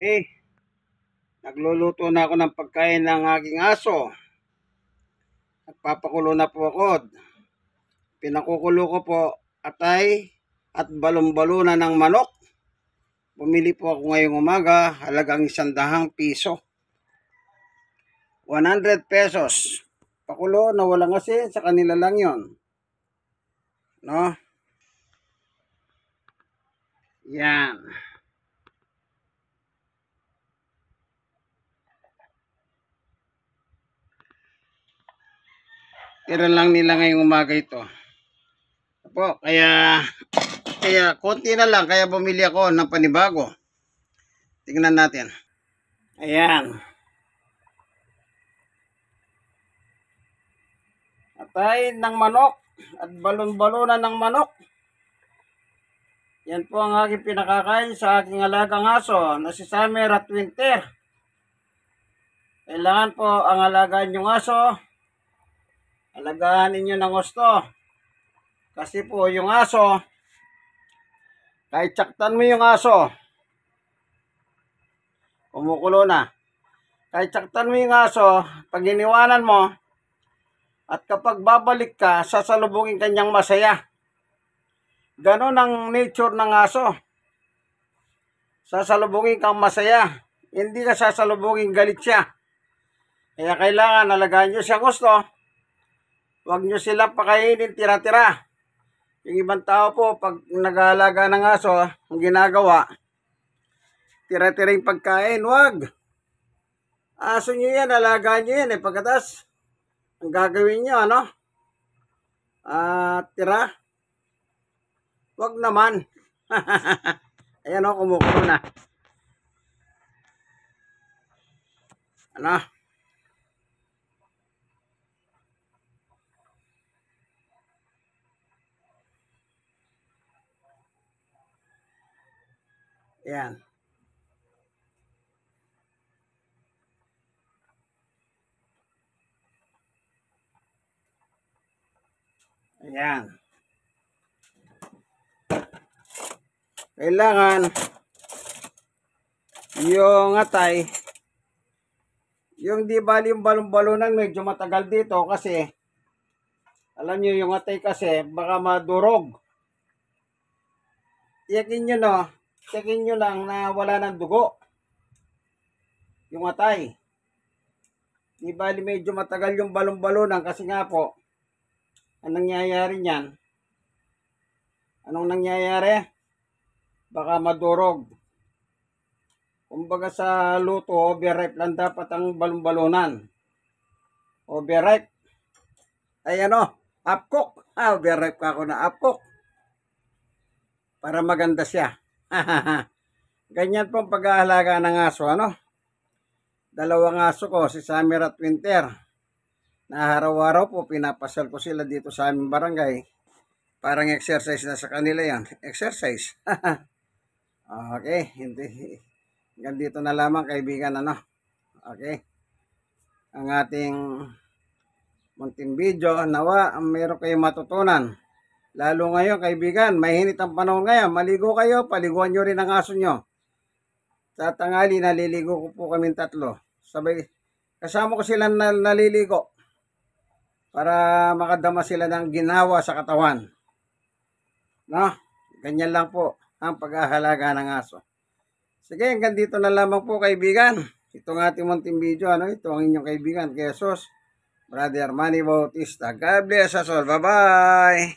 Eh, nagluluto na ako ng pagkain ng aking aso. Nagpapakulo na po ako. Pinakukulo ko po atay at balon-balunan ng manok. Bumili po ako ngayong umaga, halagang 100 piso. 100 pesos. Pakulo na walang asin, sa kanila lang yon. No? Yan. Tira lang nila ngayong umaga ito. Po, kaya konti na lang, kaya bumili ako ng panibago. Tingnan natin. Ayan. Atay ng manok at balon-balunan ng manok. Yan po ang aking pinakakain sa aking alagang aso na si Summer at Winter. Kailangan po ang alagaan nyong aso, alagaan ninyo ng gusto. Kasi po yung aso, kahit saktan mo yung aso, kumukulo na. Kahit saktan mo yung aso, pag iniwanan mo, at kapag babalik ka, sasalubungin kanyang masaya. Ganon ang nature ng aso. Sasalubungin kang masaya. Hindi ka sasalubungin galit siya. Kaya kailangan alagaan nyo siya gusto. Huwag nyo sila pakainin tira-tira. Yung ibang tao po, pag nag-aalaga ng aso, ang ginagawa, tira-tira yung pagkain. Huwag. Aso nyo yan, alagaan nyo yan. Pagkatas, ang gagawin nyo, ano? Tira. Huwag naman. Ayan o, kumukulo na. Ano? Ayan. Ayan. Kailangan yung atay, yung di bali yung balon-balunan medyo matagal dito kasi alam nyo yung atay kasi baka madurog. Tiyakin nyo lang na wala ng dugo yung atay. Di bali medyo matagal yung balon-balunan kasi nga po anong nangyayari niyan? Anong nangyayari? Baka madurog. Kumbaga sa luto, overripe lang dapat ang balon-balunan. Overripe. Ay ano, upcook. Overripe ka ako na upcook. Para maganda siya. Ganyan po ang pag-aalaga ng aso, ano? Dalawang aso ko, si Summer at Winter. Na araw-araw po pinapasal ko sila dito sa aming barangay. Parang exercise na sa kanila yan. Exercise. Okay, hindi. Hanggang dito na lamang kaibigan, ano? Okay. Ang ating munting video, nawa, meron kayong matutunan. Lalo ngayon, kaibigan, mainit ang panahon ngayon. Maligo kayo, paliguan nyo rin ang aso nyo. Sa tanghali, naliligo ko po kaming tatlo. Sabay, kasama ko sila naliligo. Para makadama sila ng ginawa sa katawan. No? Ganyan lang po ang pag-ahalaga ng aso. Sige, hanggang dito na lamang po kaibigan. Ito ang ating munting video. Ano? Ito ang inyong kaibigan, Jesus, Brother Manny Bautista. God bless us all. Bye-bye!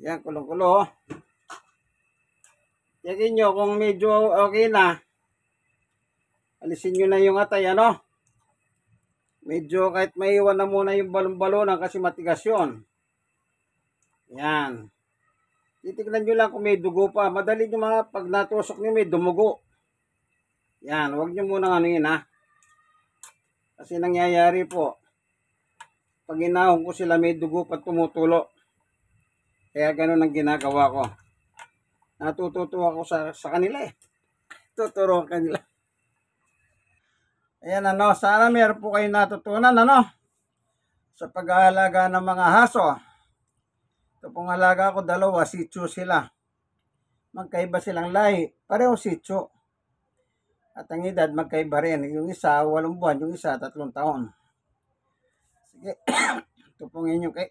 Yan, kulong-kulo. Tingnan nyo kung medyo okay na. Alisin nyo na yung atay, ano? Medyo kahit maiwan na muna yung balon-balonan kasi matigas yun. Yan. Titignan nyo lang kung may dugo pa. Madali nyo mga pag natusok nyo may dumugo. Yan. Huwag nyo munang ano yun, ha. Kasi nangyayari po. Pag inahon ko sila may dugo pa tumutulo. Kaya ganun ang ginagawa ko. Natututo ako sa kanila eh. Tuturo kanila. Ayan ano, sana meron po kayong natutunan ano sa pag-aalaga ng mga aso. Ito pong alaga ko, dalawa, Shih Tzu sila. Magkaiba silang lahi. Pareho Shih Tzu. At ang edad, magkaiba rin. Yung isa, 8 buwan. Yung isa, 3 taon. Sige. Ito pong inyong kay...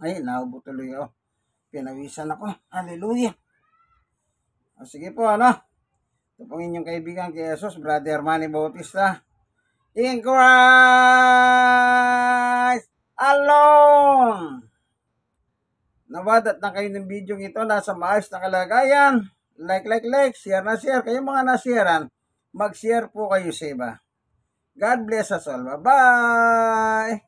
Ay, naubo tuloy ako. Pinawisan ako. Hallelujah. O, sige po, ano? Ito pong inyong kaibigan kay Jesus, Brother Manny Bautista. In Christ alone. Nawadat na kayo ng video ito. Nasa maayos na kalagayan. Like, share na share. Kayong mga nasharean, mag-share po kayo sa iba. God bless us all. Bye-bye!